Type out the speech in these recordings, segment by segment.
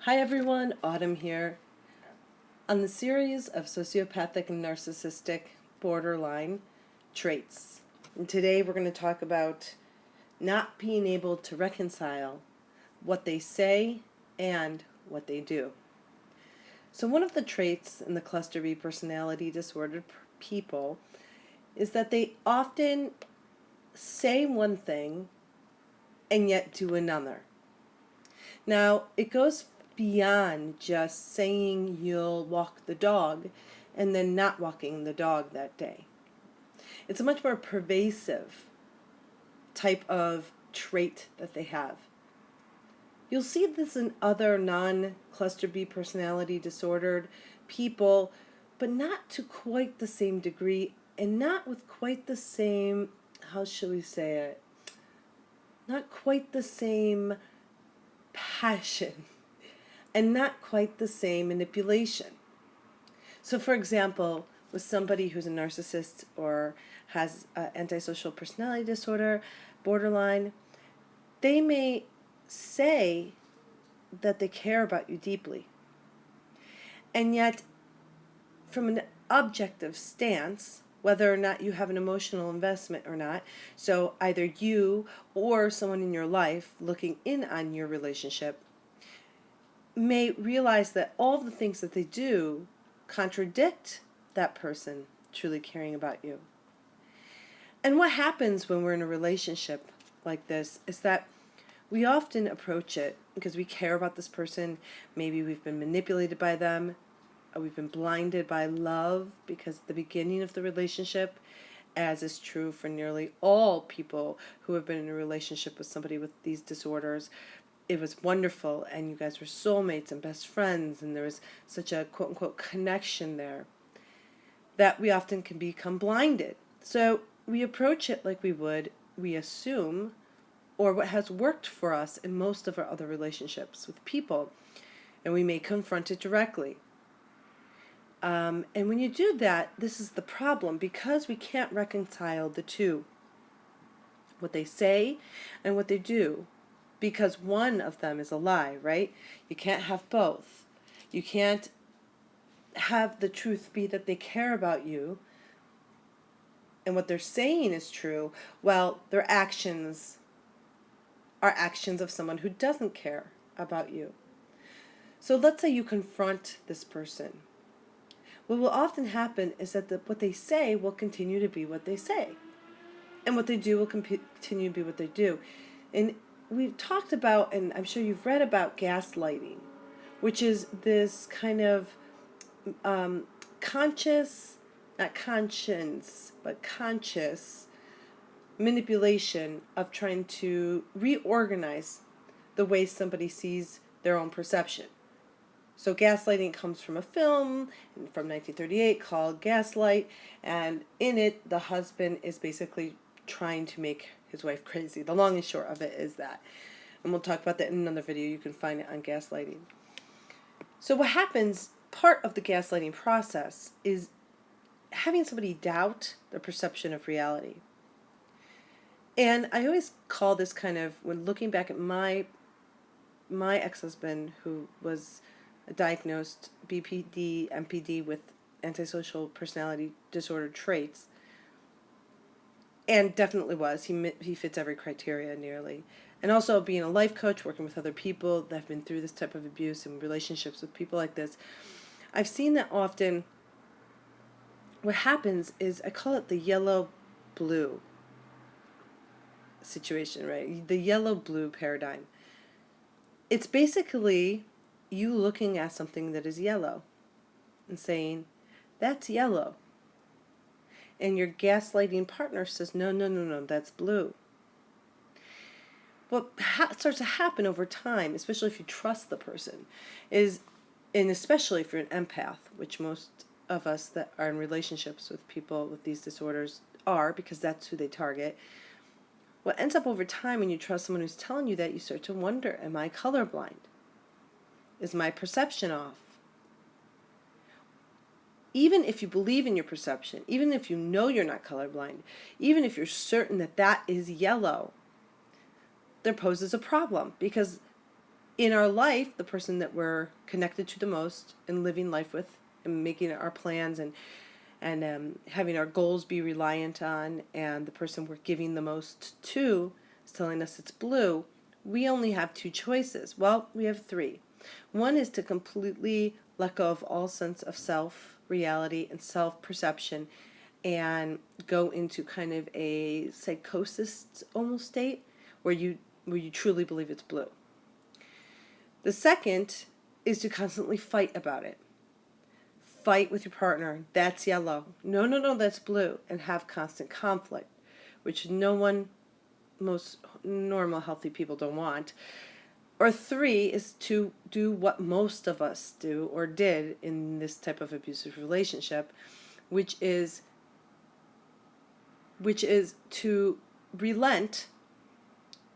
Hi everyone, Autumn here. On the series of sociopathic and narcissistic borderline traits. And today we're going to talk about not being able to reconcile what they say and what they do. So one of the traits in the cluster B personality disordered people is that they often say one thing and yet do another. Now, it goes beyond just saying you'll walk the dog and then not walking the dog that day. It's a much more pervasive type of trait that they have. You'll see this in other non-cluster B personality disordered people, but not to quite the same degree and not with quite the same, how shall we say it, not quite the same passion and not quite the same manipulation. So for example, with somebody who's a narcissist or has antisocial personality disorder, borderline, they may say that they care about you deeply. And yet, from an objective stance, whether or not you have an emotional investment or not, so either you or someone in your life looking in on your relationship may realize that all of the things that they do contradict that person truly caring about you. And what happens when we're in a relationship like this is that we often approach it because we care about this person. Maybe we've been manipulated by them. We've been blinded by love because at the beginning of the relationship, as is true for nearly all people who have been in a relationship with somebody with these disorders, it was wonderful and you guys were soulmates and best friends and there was such a quote-unquote connection there that we often can become blinded. So we approach it like we assume, or what has worked for us in most of our other relationships with people, and we may confront it directly. And when you do that, this is the problem, because we can't reconcile the two, what they say and what they do, because one of them is a lie, right? You can't have both. You can't have the truth be that they care about you and what they're saying is true, while their actions are actions of someone who doesn't care about you. So let's say you confront this person. What will often happen is that what they say will continue to be what they say, and what they do will continue to be what they do. And we've talked about, and I'm sure you've read about, gaslighting, which is this kind of conscious, not conscience, but conscious manipulation of trying to reorganize the way somebody sees their own perception. So gaslighting comes from a film from 1938 called Gaslight, and in it the husband is basically trying to make his wife crazy. The long and short of it is that. And we'll talk about that in another video. You can find it on gaslighting. So what happens, part of the gaslighting process, is having somebody doubt their perception of reality. And I always call this kind of, when looking back at my ex-husband, who was diagnosed BPD, MPD with antisocial personality disorder traits, and definitely was. He fits every criteria nearly. And also being a life coach, working with other people that have been through this type of abuse and relationships with people like this, I've seen that often what happens is, I call it the yellow-blue situation, right? The yellow-blue paradigm. It's basically you looking at something that is yellow and saying, that's yellow. And your gaslighting partner says, no, no, no, no, that's blue. What starts to happen over time, especially if you trust the person, is, and especially if you're an empath, which most of us that are in relationships with people with these disorders are, because that's who they target. What ends up over time when you trust someone who's telling you that, you start to wonder, am I colorblind? Is my perception off? Even if you believe in your perception, even if you know you're not colorblind, even if you're certain that that is yellow, there poses a problem, because in our life, the person that we're connected to the most and living life with and making our plans and having our goals be reliant on, and the person we're giving the most to is telling us it's blue, we only have two choices. Well, we have three. One is to completely let go of all sense of self, reality, and self-perception and go into kind of a psychosis almost state where you truly believe it's blue. The second is to constantly fight about it. Fight with your partner. That's yellow. No, no, no, that's blue. And have constant conflict, which most normal, healthy people don't want. Or three is to do what most of us do or did in this type of abusive relationship, which is to relent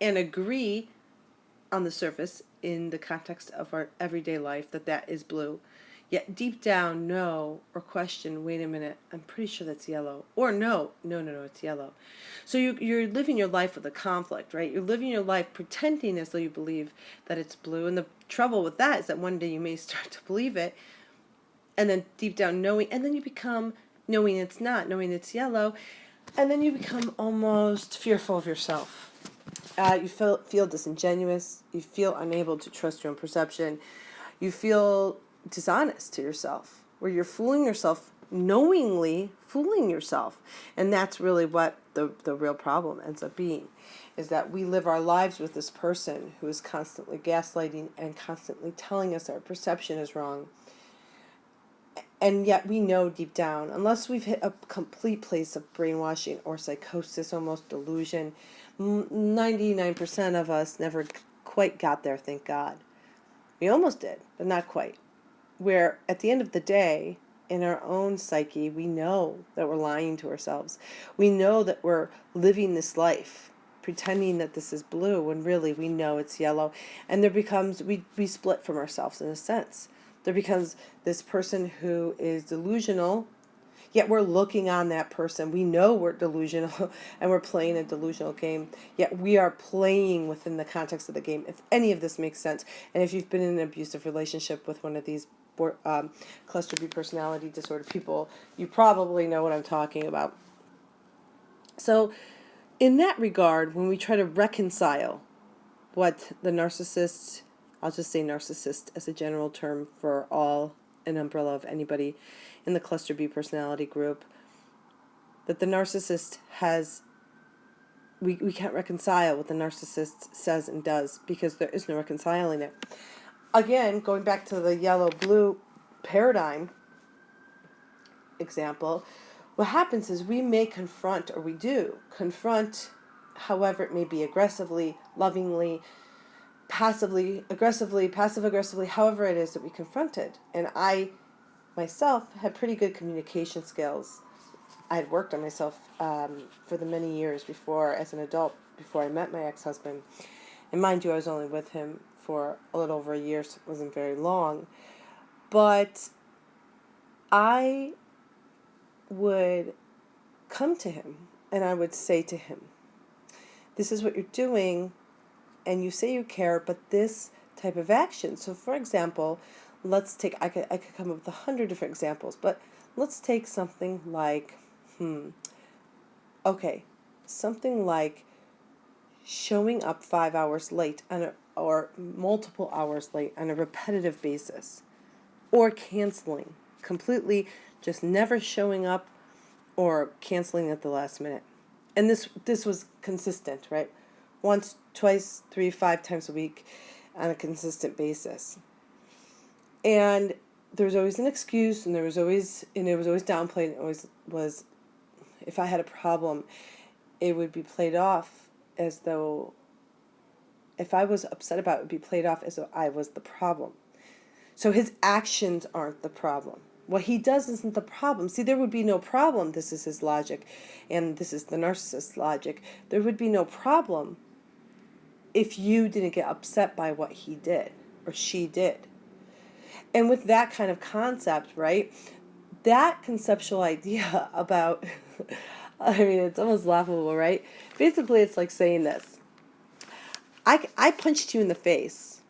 and agree on the surface in the context of our everyday life that is blue, yet deep down know or question, wait a minute, I'm pretty sure that's yellow. Or no, it's yellow. So you're living your life with a conflict, right? You're living your life pretending as though you believe that it's blue. And the trouble with that is that one day you may start to believe it, and then deep down knowing, and then you become knowing it's not, knowing it's yellow, and then you become almost fearful of yourself. You feel disingenuous. You feel unable to trust your own perception. You feel dishonest to yourself, where you're fooling yourself, knowingly fooling yourself. And that's really what the real problem ends up being, is that we live our lives with this person who is constantly gaslighting and constantly telling us our perception is wrong. And yet we know deep down, unless we've hit a complete place of brainwashing or psychosis, almost delusion, 99% of us never quite got there, thank God. We almost did, but not quite. Where at the end of the day, in our own psyche, we know that we're lying to ourselves. We know that we're living this life, pretending that this is blue, when really we know it's yellow. And there becomes, we split from ourselves in a sense. There becomes this person who is delusional, yet we're looking on that person. We know we're delusional and we're playing a delusional game, yet we are playing within the context of the game, if any of this makes sense. And if you've been in an abusive relationship with one of these cluster B personality disorder people, you probably know what I'm talking about. So in that regard, when we try to reconcile what the narcissist, I'll just say narcissist as a general term for all, an umbrella of anybody in the cluster B personality group, that the narcissist has, we can't reconcile what the narcissist says and does, because there is no reconciling it. Again, going back to the yellow-blue paradigm example, what happens is we may confront, or we do confront, however it may be, aggressively, lovingly, passive-aggressively, however it is that we confront it. And I myself had pretty good communication skills. I had worked on myself for the many years before, as an adult, before I met my ex-husband. And mind you, I was only with him for a little over a year, so it wasn't very long. But I would come to him and I would say to him, this is what you're doing, and you say you care, but this type of action. So for example, let's take, I could come up with 100 different examples, but let's take something like, something like showing up 5 hours late or multiple hours late on a repetitive basis, or canceling completely, just never showing up or canceling at the last minute. And this was consistent, right? Once, twice, 3, 5 times a week on a consistent basis. And there was always an excuse, and it was always downplayed. It always was, if I had a problem, it would be played off as though, if I was upset about it, it would be played off as though I was the problem. So his actions aren't the problem. What he does isn't the problem. See, there would be no problem. This is his logic, and this is the narcissist's logic. There would be no problem if you didn't get upset by what he did or she did. And with that kind of concept, right, that conceptual idea about, I mean, it's almost laughable, right? Basically, it's like saying this. I punched you in the face,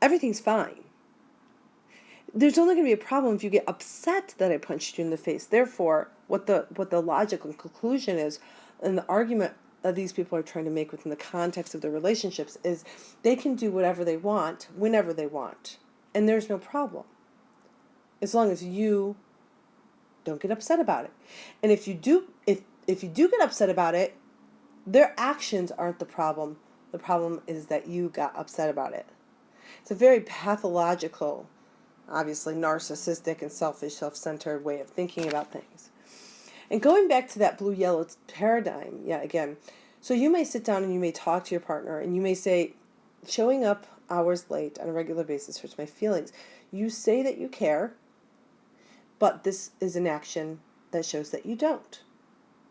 everything's fine. There's only going to be a problem if you get upset that I punched you in the face. Therefore, what the logical conclusion is, and the argument that these people are trying to make within the context of their relationships, is they can do whatever they want, whenever they want. And there's no problem. As long as you don't get upset about it. And if you do get upset about it, their actions aren't the problem. The problem is that you got upset about it. It's a very pathological, obviously narcissistic and selfish, self-centered way of thinking about things. And going back to that blue-yellow paradigm, again, so you may sit down and you may talk to your partner and you may say, showing up hours late on a regular basis hurts my feelings. You say that you care, but this is an action that shows that you don't.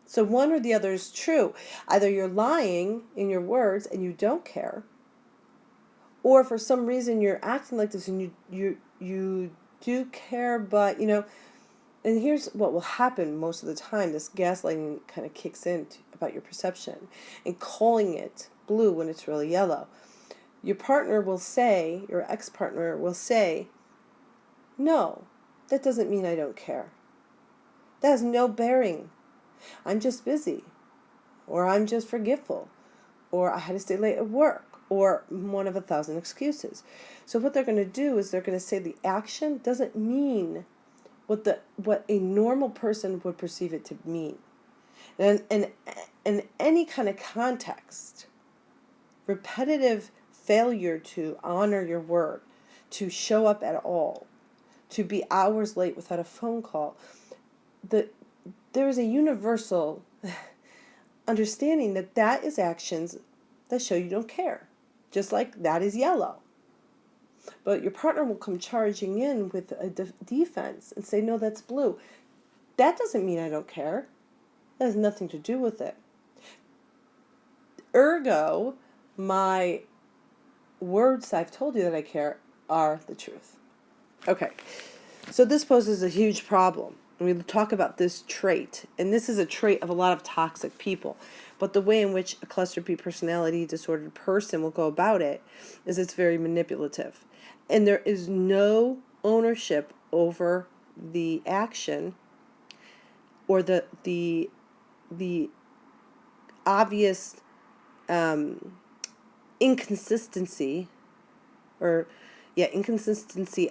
So one or the other is true. Either you're lying in your words and you don't care, or for some reason you're acting like this and you do care, but and here's what will happen most of the time. This gaslighting kind of kicks in about your perception and calling it blue when it's really yellow. Your partner will say, your ex-partner will say, no, that doesn't mean I don't care. That has no bearing. I'm just busy, or I'm just forgetful, or I had to stay late at work, or one of 1,000 excuses. So what they're going to do is they're going to say the action doesn't mean what a normal person would perceive it to mean. And in any kind of context, repetitive failure to honor your word, to show up at all, to be hours late without a phone call, there is a universal understanding that is actions that show you don't care. Just like that is yellow. But your partner will come charging in with a defense and say, no, that's blue. That doesn't mean I don't care. That has nothing to do with it. Ergo, my words I've told you that I care are the truth. Okay, so this poses a huge problem. And we talk about this trait, and this is a trait of a lot of toxic people. But the way in which a cluster B personality disordered person will go about it is it's very manipulative. And there is no ownership over the action or the obvious inconsistency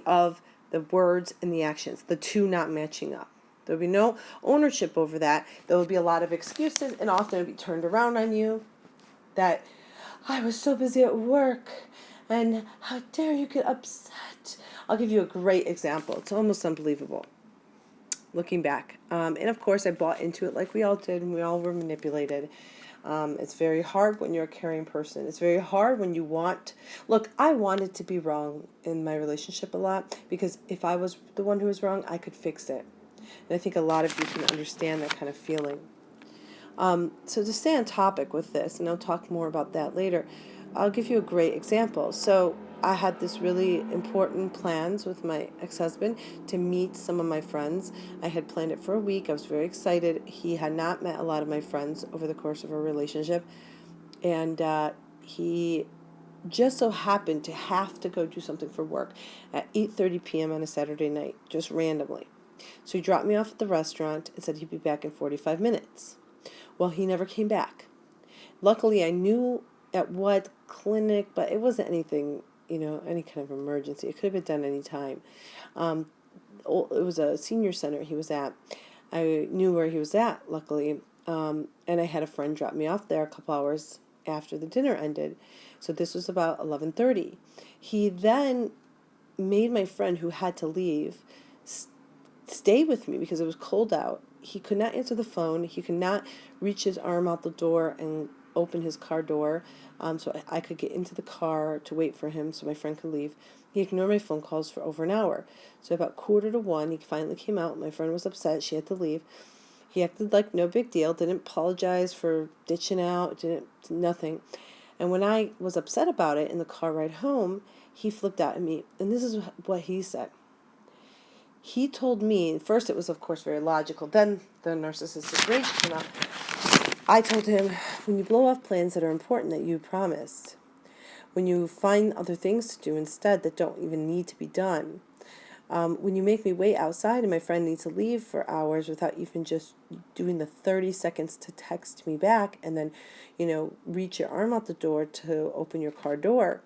of the words and the actions, the two not matching up. There will be no ownership over that. There will be a lot of excuses, and often it will be turned around on you that I was so busy at work, and how dare you get upset. I'll give you a great example. It's almost unbelievable looking back. And of course, I bought into it like we all did, and we all were manipulated. It's very hard when you're a caring person. It's very hard when you want... Look, I wanted to be wrong in my relationship a lot, because if I was the one who was wrong, I could fix it. And I think a lot of you can understand that kind of feeling. So to stay on topic with this, and I'll talk more about that later, I'll give you a great example. So I had this really important plans with my ex-husband to meet some of my friends. I had planned it for a week. I was very excited. He had not met a lot of my friends over the course of our relationship. And he just so happened to have to go do something for work at 8:30 p.m. on a Saturday night, just randomly. So he dropped me off at the restaurant and said he'd be back in 45 minutes. Well, he never came back. Luckily, I knew at what clinic, but it wasn't anything, any kind of emergency. It could have been done any time. It was a senior center he was at. I knew where he was at, luckily, and I had a friend drop me off there a couple hours after the dinner ended. So this was about 11:30. He then made my friend, who had to leave, stay with me because it was cold out. He could not answer the phone. He could not reach his arm out the door and open his car door, so I could get into the car to wait for him so my friend could leave. He ignored my phone calls for over an hour. So about 1:45, he finally came out. My friend was upset. She had to leave. He acted like no big deal, didn't apologize for ditching out, nothing. And when I was upset about it in the car ride home, he flipped out at me. And this is what he said. He told me, first it was of course very logical, then the narcissistic rage came out. I told him, when you blow off plans that are important that you promised, when you find other things to do instead that don't even need to be done. When you make me wait outside and my friend needs to leave for hours without even just doing the 30 seconds to text me back and then, reach your arm out the door to open your car door.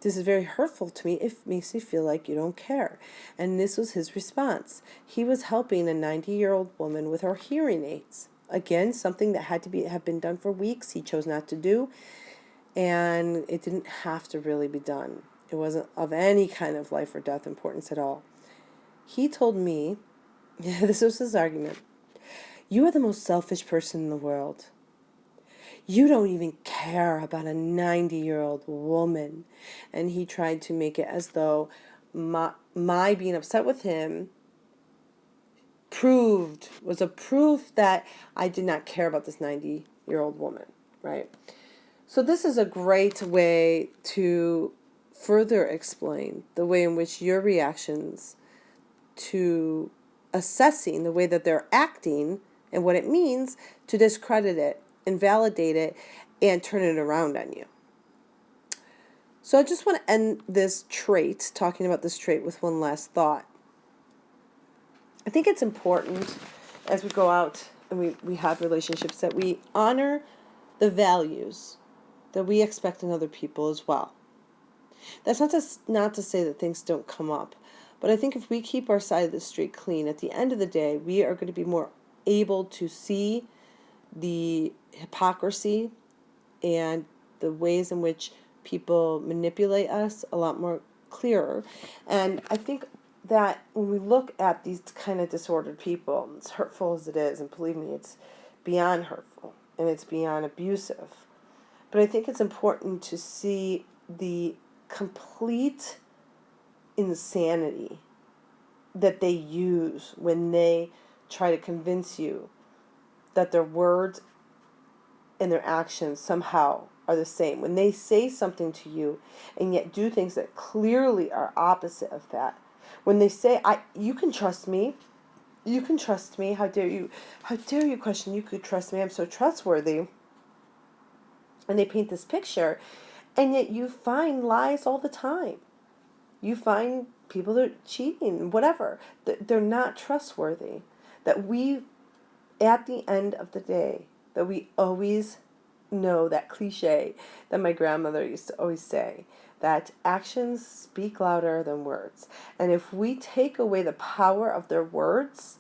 This is very hurtful to me. It makes me feel like you don't care. And this was his response. He was helping a 90-year-old woman with her hearing aids. Again, something that had to have been done for weeks. He chose not to do, and it didn't have to really be done. It wasn't of any kind of life or death importance at all. He told me, this was his argument, "You are the most selfish person in the world. You don't even care about a 90-year-old woman." And he tried to make it as though my being upset with him was a proof that I did not care about this 90-year-old woman, right? So this is a great way to further explain the way in which your reactions to assessing the way that they're acting and what it means to discredit it, invalidate it, and turn it around on you. So I just want to end this trait, talking about this trait, with one last thought. I think it's important as we go out and we have relationships that we honor the values that we expect in other people as well. That's not to say that things don't come up, but I think if we keep our side of the street clean, at the end of the day, we are going to be more able to see the hypocrisy and the ways in which people manipulate us a lot more clearer. And I think that when we look at these kind of disordered people, as hurtful as it is, and believe me, it's beyond hurtful and it's beyond abusive, but I think it's important to see the complete insanity that they use when they try to convince you that their words and their actions somehow are the same. When they say something to you and yet do things that clearly are opposite of that. When they say, you can trust me. You can trust me. How dare you question you could trust me? I'm so trustworthy. And they paint this picture, and yet you find lies all the time. You find people that are cheating, whatever. They're not trustworthy. That we, at the end of the day, that we always know that cliche that my grandmother used to always say, that actions speak louder than words. And if we take away the power of their words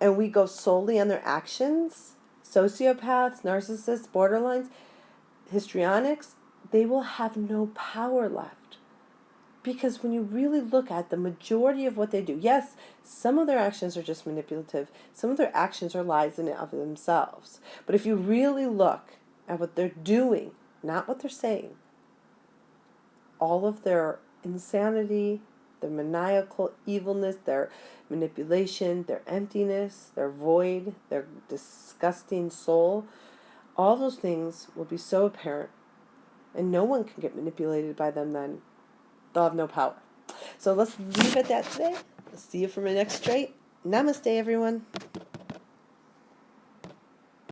and we go solely on their actions, sociopaths, narcissists, borderlines, histrionics, they will have no power left. Because when you really look at the majority of what they do, yes, some of their actions are just manipulative. Some of their actions are lies in and of themselves. But if you really look at what they're doing, not what they're saying, all of their insanity, their maniacal evilness, their manipulation, their emptiness, their void, their disgusting soul, all those things will be so apparent. And no one can get manipulated by them then. They'll have no power. So let's leave it at that today. See you for my next trait. Namaste, everyone.